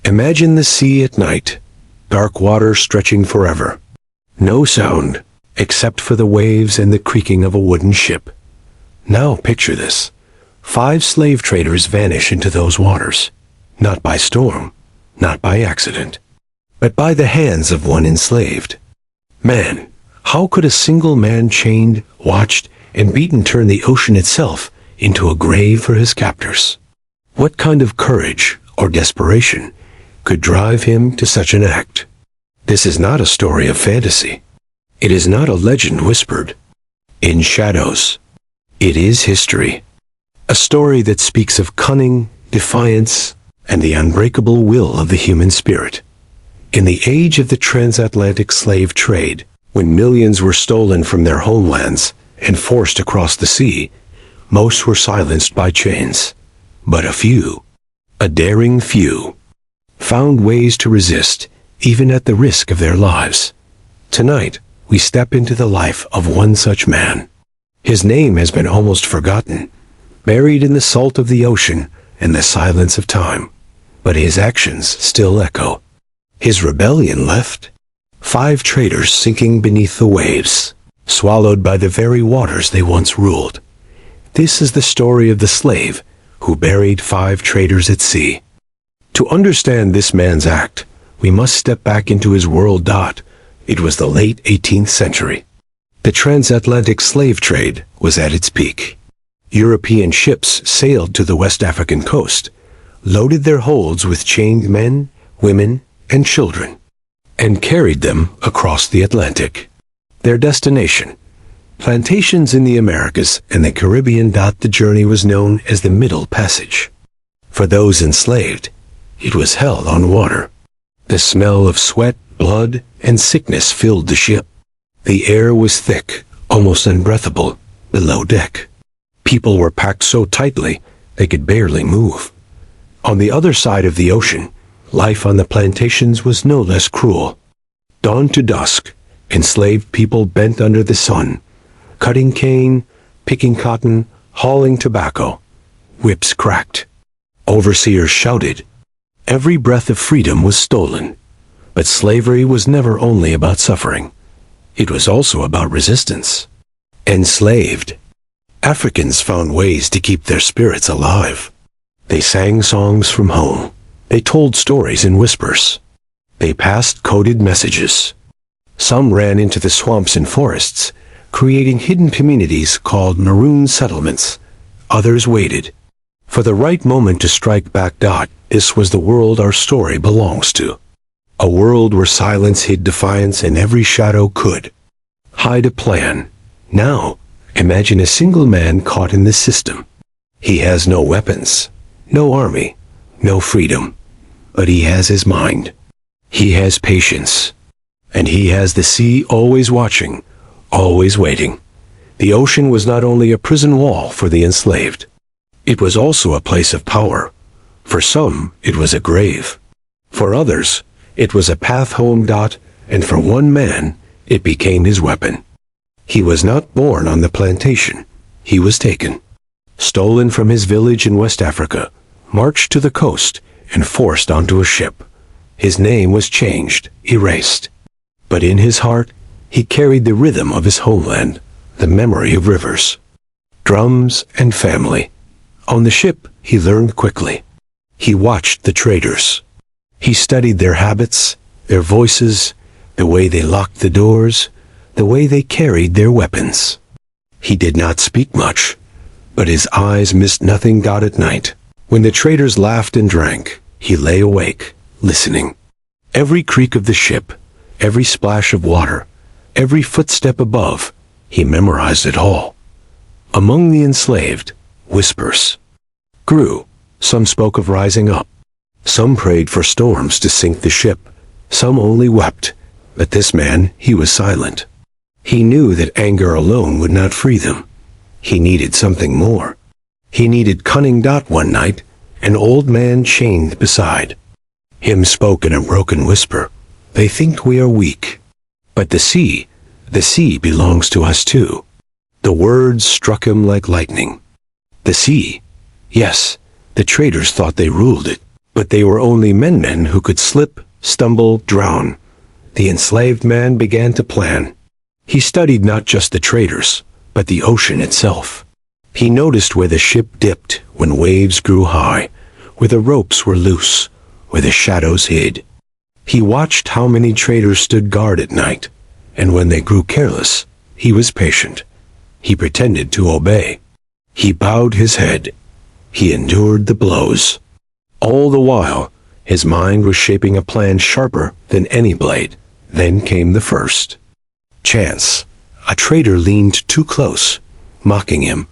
Imagine the sea at night, dark water stretching forever. No sound, except for the waves and the creaking of a wooden ship. Now picture this. 5 slave traders vanish into those waters, not by storm, not by accident, but by the hands of one enslaved. Man, how could a single man chained, watched, and beaten turn the ocean itself into a grave for his captors? What kind of courage or desperation could drive him to such an act? This is not a story of fantasy. It is not a legend whispered in shadows. It is history. A story that speaks of cunning, defiance, and the unbreakable will of the human spirit. In the age of the transatlantic slave trade, when millions were stolen from their homelands and forced across the sea, most were silenced by chains. But a few, a daring few, found ways to resist, even at the risk of their lives. Tonight, we step into the life of one such man. His name has been almost forgotten, buried in the salt of the ocean and the silence of time. But his actions still echo. His rebellion left 5 traders sinking beneath the waves, swallowed by the very waters they once ruled. This is the story of the slave who buried 5 traders at sea. To understand this man's act, we must step back into his world. It was the late 18th century. The transatlantic slave trade was at its peak. European ships sailed to the West African coast, loaded their holds with chained men, women, and children, and carried them across the Atlantic. Their destination, plantations in the Americas and the Caribbean. The journey was known as the Middle Passage. For those enslaved, it was hell on water. The smell of sweat, blood, and sickness filled the ship. The air was thick, almost unbreathable, below deck. People were packed so tightly they could barely move. On the other side of the ocean, life on the plantations was no less cruel. Dawn to dusk, enslaved people bent under the sun, cutting cane, picking cotton, hauling tobacco. Whips cracked. Overseers shouted. Every breath of freedom was stolen. But slavery was never only about suffering. It was also about resistance. Enslaved Africans found ways to keep their spirits alive. They sang songs from home. They told stories in whispers. They passed coded messages. Some ran into the swamps and forests, creating hidden communities called maroon settlements. Others waited for the right moment to strike back. This was the world our story belongs to. A world where silence hid defiance and every shadow could hide a plan. Now, imagine a single man caught in this system. He has no weapons, no army, no freedom, but he has his mind. He has patience, and he has the sea always watching, always waiting. The ocean was not only a prison wall for the enslaved, it was also a place of power. For some, it was a grave. For others, it was a path home. And for one man, it became his weapon. He was not born on the plantation. He was taken, stolen from his village in West Africa, marched to the coast, and forced onto a ship. His name was changed, erased. But in his heart, he carried the rhythm of his homeland, the memory of rivers, drums, and family. On the ship, he learned quickly. He watched the traders. He studied their habits, their voices, the way they locked the doors, the way they carried their weapons. He did not speak much, but his eyes missed nothing. At night, when the traders laughed and drank, he lay awake, listening. Every creak of the ship, every splash of water, every footstep above, he memorized it all. Among the enslaved, whispers grew. Some spoke of rising up. Some prayed for storms to sink the ship. Some only wept. But this man, he was silent. He knew that anger alone would not free them. He needed something more. He needed cunning. One night, an old man chained beside him spoke in a broken whisper. They think we are weak. But the sea belongs to us too. The words struck him like lightning. The sea, yes, the traders thought they ruled it, But they were only men who could slip, stumble, drown. The enslaved man began to plan. He studied not just the traders, but the ocean itself. He noticed where the ship dipped when waves grew high, where the ropes were loose, where the shadows hid. He watched how many traders stood guard at night, and when they grew careless, he was patient. He pretended to obey. He bowed his head. He endured the blows. All the while, his mind was shaping a plan sharper than any blade. Then came the first. Chance. A trader leaned too close, mocking him,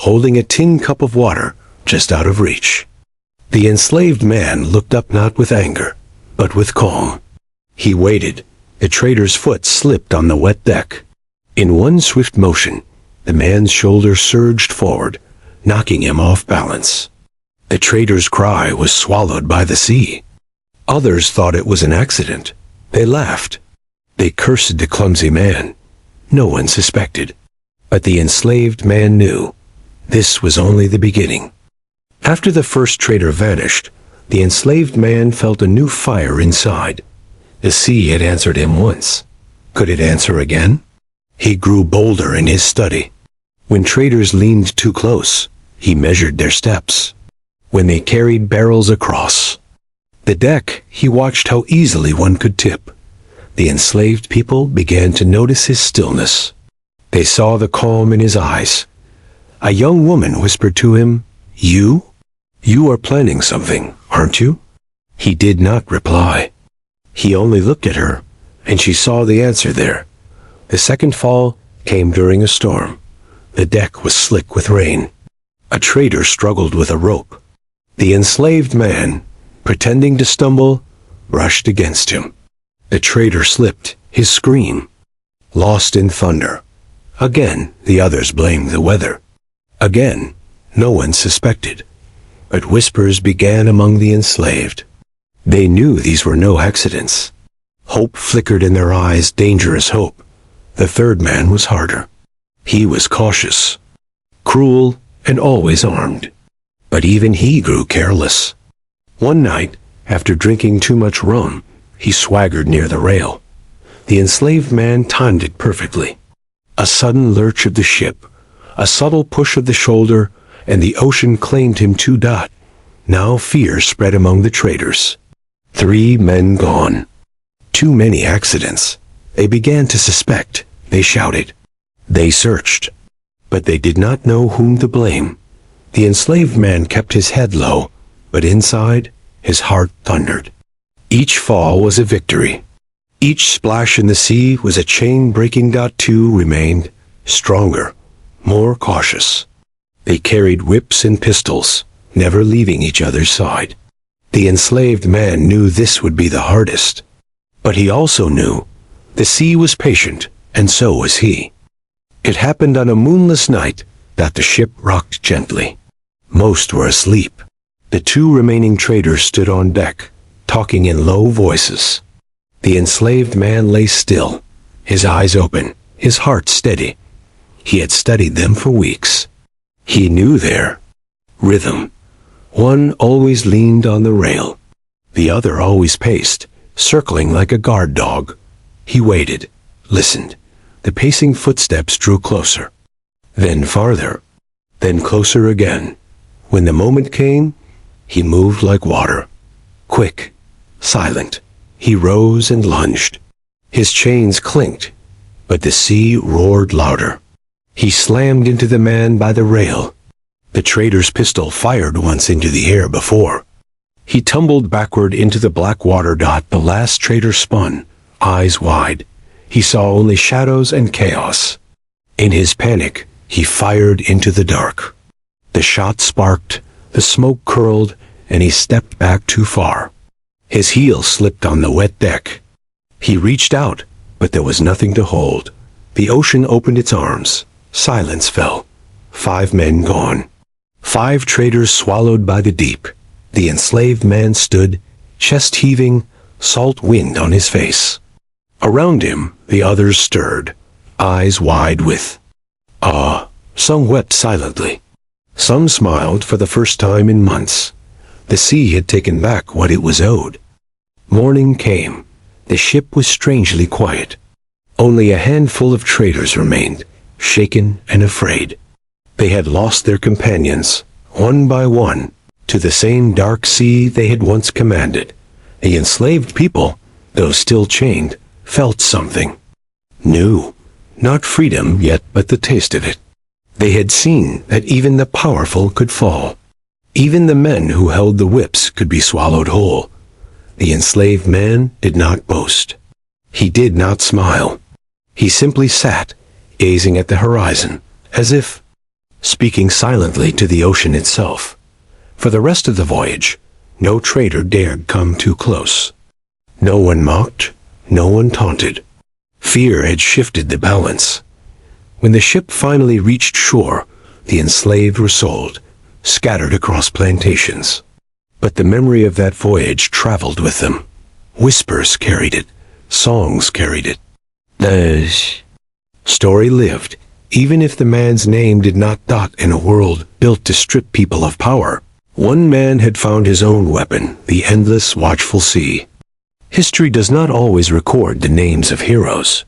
holding a tin cup of water just out of reach. The enslaved man looked up not with anger, but with calm. He waited. The trader's foot slipped on the wet deck. In one swift motion, the man's shoulder surged forward, knocking him off balance. The trader's cry was swallowed by the sea. Others thought it was an accident. They laughed. They cursed the clumsy man. No one suspected. But the enslaved man knew. This was only the beginning. After the first trader vanished, the enslaved man felt a new fire inside. The sea had answered him once. Could it answer again? He grew bolder in his study. When traders leaned too close, he measured their steps. When they carried barrels across the deck, he watched how easily one could tip. The enslaved people began to notice his stillness. They saw the calm in his eyes. A young woman whispered to him, "You? You are planning something, aren't you?" He did not reply. He only looked at her, and she saw the answer there. The second fall came during a storm. The deck was slick with rain. A trader struggled with a rope. The enslaved man, pretending to stumble, brushed against him. The trader slipped, his scream. Lost in thunder. Again, the others blamed the weather. Again, no one suspected. But whispers began among the enslaved. They knew these were no accidents. Hope flickered in their eyes, dangerous hope. The third man was harder. He was cautious, cruel, and always armed. But even he grew careless. One night, after drinking too much rum, he swaggered near the rail. The enslaved man timed it perfectly. A sudden lurch of the ship, a subtle push of the shoulder, and the ocean claimed him to dot. Now fear spread among the traders. 3 men gone. Too many accidents. They began to suspect. They shouted. They searched. But they did not know whom to blame. The enslaved man kept his head low, but inside, his heart thundered. Each fall was a victory. Each splash in the sea was a chain-breaking. 2 remained, stronger, more cautious. They carried whips and pistols, never leaving each other's side. The enslaved man knew this would be the hardest. But he also knew the sea was patient, and so was he. It happened on a moonless night that the ship rocked gently. Most were asleep. The 2 remaining traders stood on deck, talking in low voices. The enslaved man lay still, his eyes open, his heart steady. He had studied them for weeks. He knew their rhythm. One always leaned on the rail. The other always paced, circling like a guard dog. He waited, listened. The pacing footsteps drew closer. Then farther. Then closer again. When the moment came, he moved like water. Quick, silent. He rose and lunged. His chains clinked, but the sea roared louder. He slammed into the man by the rail. The trader's pistol fired once into the air before. He tumbled backward into the black water. The last trader spun, eyes wide. He saw only shadows and chaos. In his panic, he fired into the dark. The shot sparked, the smoke curled, and he stepped back too far. His heel slipped on the wet deck. He reached out, but there was nothing to hold. The ocean opened its arms. Silence fell. 5 men gone. 5 traders swallowed by the deep. The enslaved man stood, chest heaving, salt wind on his face. Around him, the others stirred, eyes wide with awe. Some wept silently. Some smiled for the first time in months. The sea had taken back what it was owed. Morning came. The ship was strangely quiet. Only a handful of traders remained, shaken and afraid. They had lost their companions, one by one, to the same dark sea they had once commanded. The enslaved people, though still chained, felt something new. Not freedom yet, but the taste of it. They had seen that even the powerful could fall. Even the men who held the whips could be swallowed whole. The enslaved man did not boast. He did not smile. He simply sat, gazing at the horizon, as if speaking silently to the ocean itself. For the rest of the voyage, no trader dared come too close. No one mocked, no one taunted. Fear had shifted the balance. When the ship finally reached shore, the enslaved were sold, scattered across plantations. But the memory of that voyage traveled with them. Whispers carried it, songs carried it. The story lived, even if the man's name did not dot in a world built to strip people of power. One man had found his own weapon, the endless, watchful sea. History does not always record the names of heroes.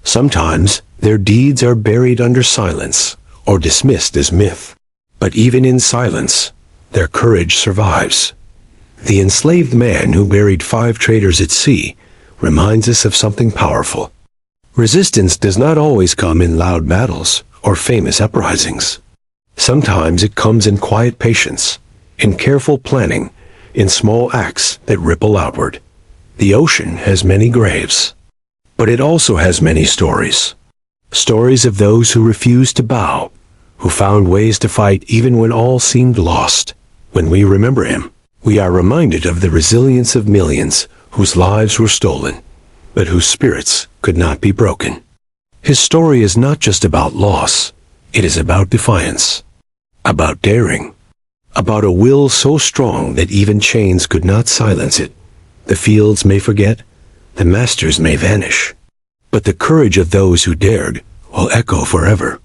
Sometimes their deeds are buried under silence or dismissed as myth. But even in silence, their courage survives. The enslaved man who buried 5 traders at sea reminds us of something powerful. Resistance does not always come in loud battles or famous uprisings. Sometimes it comes in quiet patience, in careful planning, in small acts that ripple outward. The ocean has many graves, but it also has many stories. Stories of those who refused to bow, who found ways to fight even when all seemed lost. When we remember him, we are reminded of the resilience of millions whose lives were stolen, but whose spirits could not be broken. His story is not just about loss, it is about defiance, about daring, about a will so strong that even chains could not silence it. The fields may forget, the masters may vanish, but the courage of those who dared will echo forever.